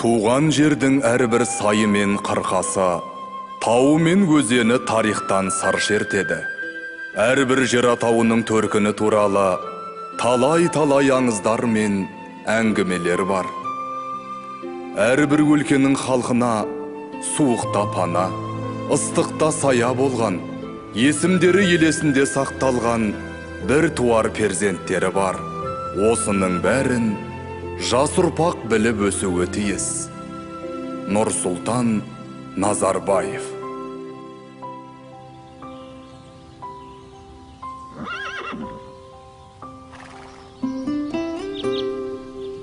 Туған жердің әрбір сайы мен қырқасы, тауы мен өзені тарихтан сыр шертеді. Әрбір жер атауының төркіні туралы талай аңыздар мен әңгімелер бар. Әрбір өлкенің халқына суықта пана, ыстықта сая болған, есімдері елесінде сақталған бір туар перзенттері бар. Осының бәрін жас ұрпақ біліп өсуі тиіс. Нұрсұлтан Назарбаев.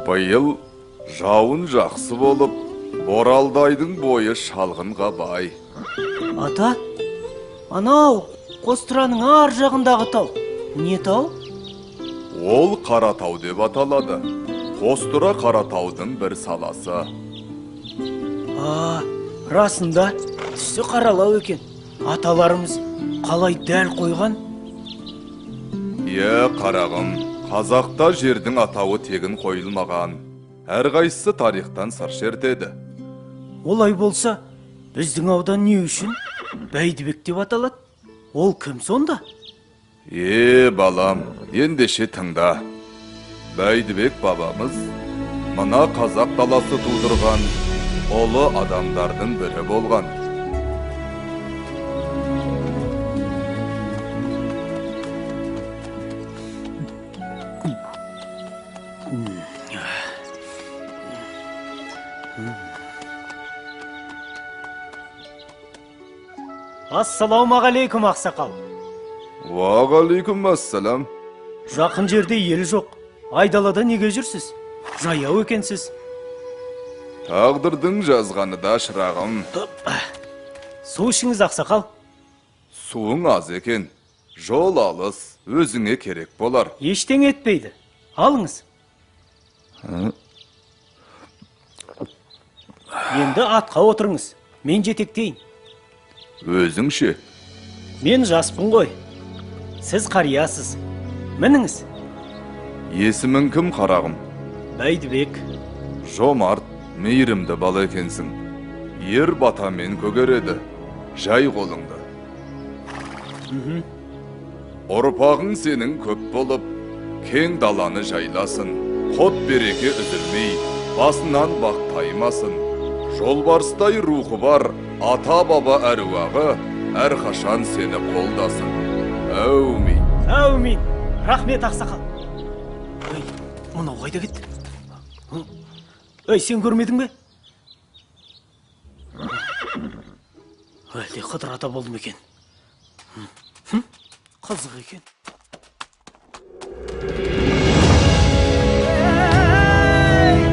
Биыл жауын жақсы болып, Боралдайдың бойы шалғынға бай. Ата, анау Қостыраның ар жағындағы тау. Не тау? Ол Қаратау деп аталады. Қостыра Қаратаудың бір саласы. Расында түсі қаралау екен. Аталарымыз қалай дәл қойған? Қарағым, қазақта жердің атауы тегін қойылмаған. Әрқайсысы тарихтан сыр шертеді. Олай болса, біздің аудан не үшін Бәйдібек деп аталады? Ол кім сонда? Балам, ендеше тыңда. Бәйдібек бабамыз мына қазақ даласы тудырған ұлы адамдардың бірі болған. Ассалаумағалейкум, ақсақал. Уағалейкум ассалам. Жақын жерде ел жоқ. Айдалада неге жүрсіз? Жаяу екенсіз. Тағдырдың жазғаны да, шырағым. Су ішіңіз, ақсақал. Суың аз екен. Жол алыс, өзіңе керек болар. Ештеңе етпейді. Алыңыз. Енді атқа отырыңыз. Мен жетектейін. Өзің ше? Мен жаспын ғой. Сіз қариясыз. Мініңіз. Есімің кім, қарағым? Бәйдібек. Жомарт, мейірімді бала екенсің. Ер батамен көгереді. Жай қолыңды. Ұрпағың сенің көп болып, кең даланы жайласын. Қот береке үзілмей, басынан бақ таймасын. Жолбарыстай рухы бар ата-баба әруағы әрқашан сені қолдасын. Әумин. Әумин. Рахмет, ақсақал. Мұнау қайда кетті? Сен көрмедің бе? Әлде Қыдыр ата болды ма екен? Қызық екен.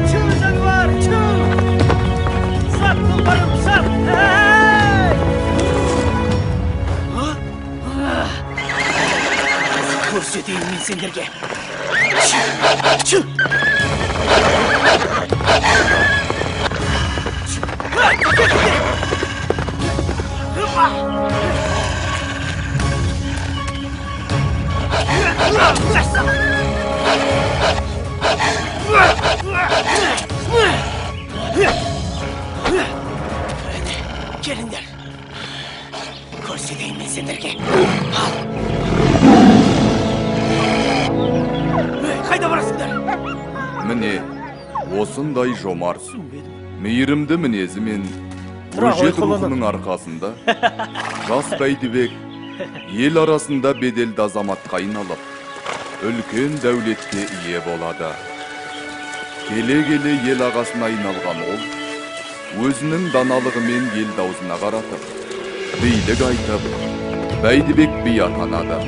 Чу, жануар, чу! Сат, тұлпарым, сат! Көрсетейін мен сендерге. Чу! Келіңдер. Көрсетейін мен сендерге. Қайда барасыңдар? Міне, осындай жомарт, мейірімді мінезімен өжет рухының арқасында жас Бәйдібек ел арасында беделді азаматқа айналып, үлкен дәулетке ие болады. Келе-келе ел ағасына айналған ол, өзінің даналығымен ел даузына қаратып, билік айтып, Бәйдібек би атанады.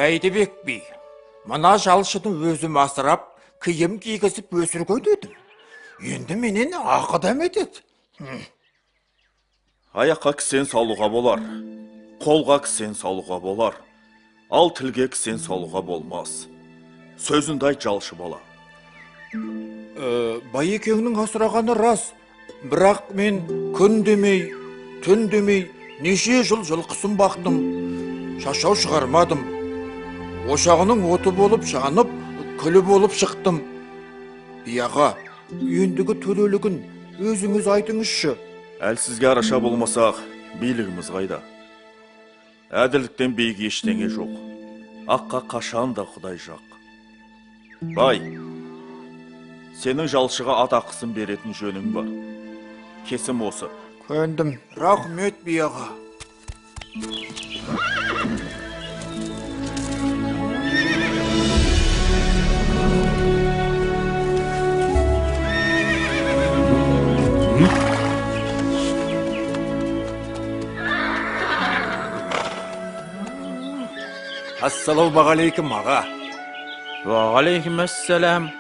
Бәйдібек би, мына жалшыны өзім асырап, киім кигізіп өсірген едім. Енді менен ақы дәметеді. Аяққа кісен салуға болар. Қолға кісен салуға болар, ал тілге кісен салуға болмас. Сөзінді айт жалшы бала. Бай екеуінің асырағаны рас. Бірақ мен күн демей, түн демей, неше жыл жылқысын бақтым. Шашау шығармадым. Ошағының оты болып жанып, күлі болып шықтым. Бияға, ендігі төрелігін өзіңіз айтыңызшы. Әлсізге араша болмасақ, билігіміз қайда. Әділіктен бейгі ештеңе жоқ. Аққа қашан да Құдай жақ. Бай, сенің жалшыға атақысын беретін жөнің бар. Кесім осы. Көндім. Рахмет бияға. Ассалаумағалейкум аға. Уағалейкум ассалам.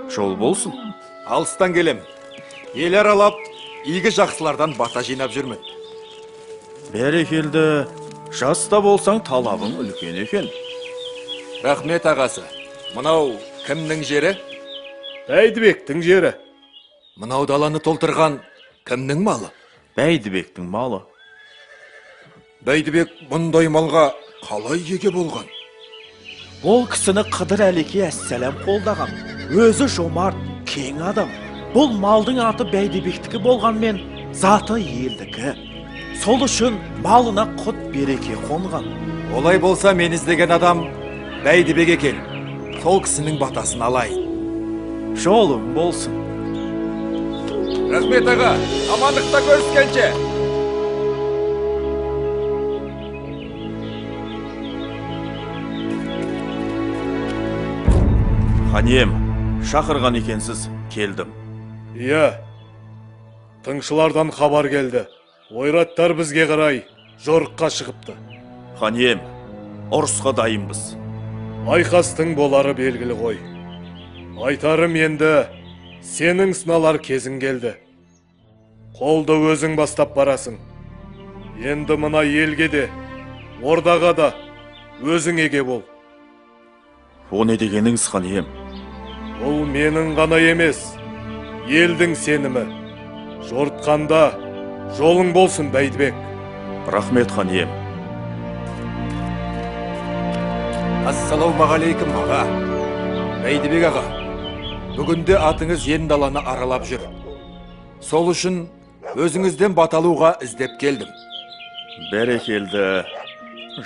Жол болсын. Алыстан келем. Ел аралап, игі жақсылардан бата жинап жүрмін. Бәрекелді, жаста болсаң талабың үлкен екен. Рахмет ағасы. Мынау кімнің жері? Бәйдібектің жері. Мынау даланы толтырған кімнің малы? Бәйдібектің малы. Бәйдібек бұндай малға қалай еге болған? Ол кісіні Қыдыр Әлеке әссәлем қолдаған. Өзі жомарт, кең адам. Бұл малдың аты Бәйдібектікі болғанмен, заты елдікі. Сол үшін малына құт береке қонған. Олай болса мен іздеген адам Бәйдібек екен. Сол кісінің батасын алайын. Жолың болсын. Рахмет аға, амандықта көріскенше. Ханем, шақырған екенсіз, келдім. Тыңшылардан хабар келді. Ойраттар бізге қарай жорыққа шығыпты. Ханем, ұрысқа дайынбыз. Айқастың болары белгілі ғой. Айтарым енді, сенің сыналар кезің келді. Қолды өзің бастап барасың. Енді мына елге де, ордаға да өзің еге бол. О не дегеніңіз, ханем? Бұл менің ғана емес, елдің сенімі. Жортқанда жолың болсын, Бәйдібек. Рахмет, ханем. Ассалаумағалейкум аға. Бәйдібек аға, бүгінде атыңыз ен даланы аралап жүр. Сол үшін өзіңізден баталуға іздеп келдім. Бәрекелді.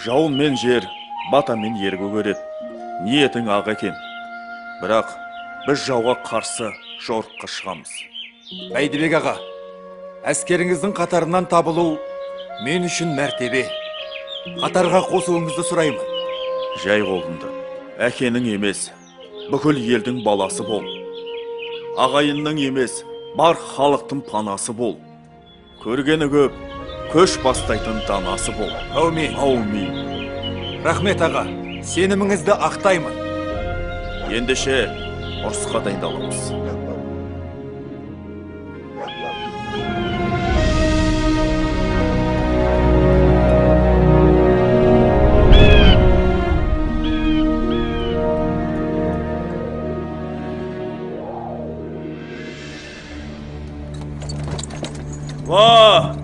Жауын мен жер, бата мен ергі көреді. Ниетің ақ екен. Бірақ біз жауға қарсы жорыққа шығамыз. Бәйдібек аға, әскеріңіздің қатарынан табылу мен үшін мәртебе. Қатарға қосуыңызды сұраймын. Жай қолымды. Әкенің емес, бүкіл елдің баласы бол. Ағайынның емес, бар халықтың панасы бол. Көргені көп, көш бастайтын данасы бол. Аумин. Аумин. Рахмет аға, сеніміңізді ақтаймын. Ендеше ұрысқа дайындаламыз. Ва!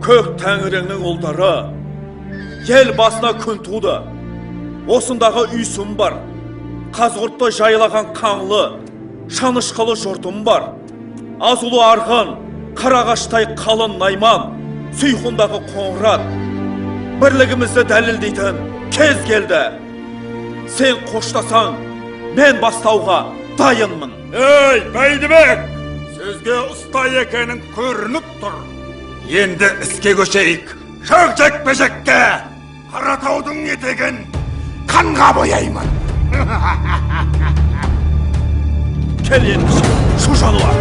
Көк тәңіріңнің ұлдары, ел басына күн туды. Осындағы үйсім бар, қазғұртты жайлаған қаңлы, шанышқылы жұртым бар. Азулы арғын, қарағаштай қалын найман, сүйхундағы қоңырат. Бірлігімізді дәлелдейтін кез келді. Сен қоштасаң, мен бастауға дайынмын. Ей, Бәйдібек! Сөзге ұста екенің көрініп тұр. Енді іске көшейік. Шөк жекпе-жекке Қаратаудың етегін қанға бояймын. Кел ендеше, шу жануар.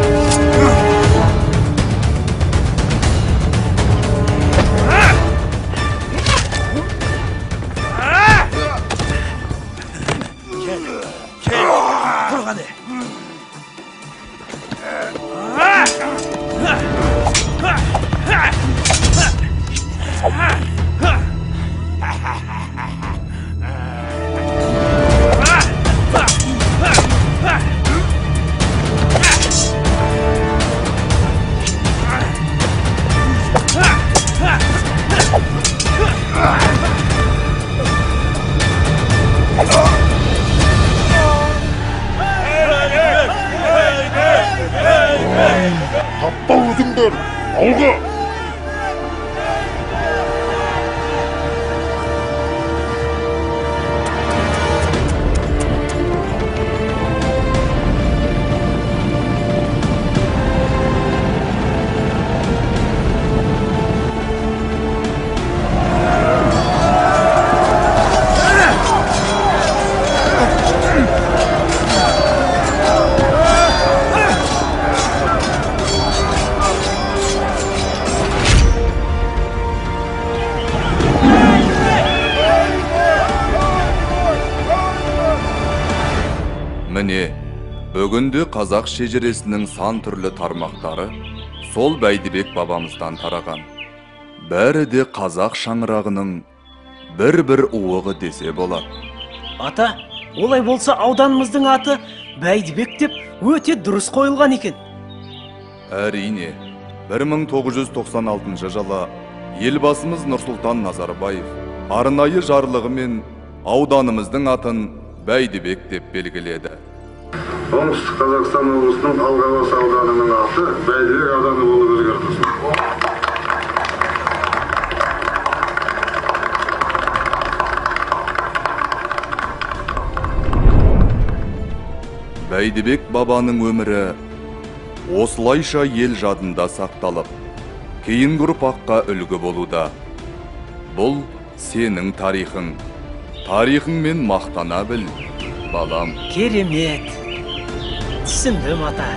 көтер, алға! Міне, бүгінде қазақ шежіресінің сан түрлі тармақтары сол Бәйдібек бабамыздан тараған. Бәрі де қазақ шаңырағының бір-бір уығы десе болады. Ата, олай болса ауданымыздың аты Бәйдібек деп өте дұрыс қойылған екен. Әрине, 1996 жылы елбасымыз Нұрсұлтан Назарбаев арнайы жарлығымен ауданымыздың атын Бәйдібек деп белгіледі. Оңтүстік Қазақстан облысының Алғабас ауданының аты Бәйдібек ауданы болып өзгертілсін. Бәйдібек бабаның өмірі осылайша ел жадында сақталып, кейінгі ұрпаққа үлгі болуда. Бұл сенің тарихың. Тарихыңмен мақтана біл, балам. Керемет. Түсіндім, ата.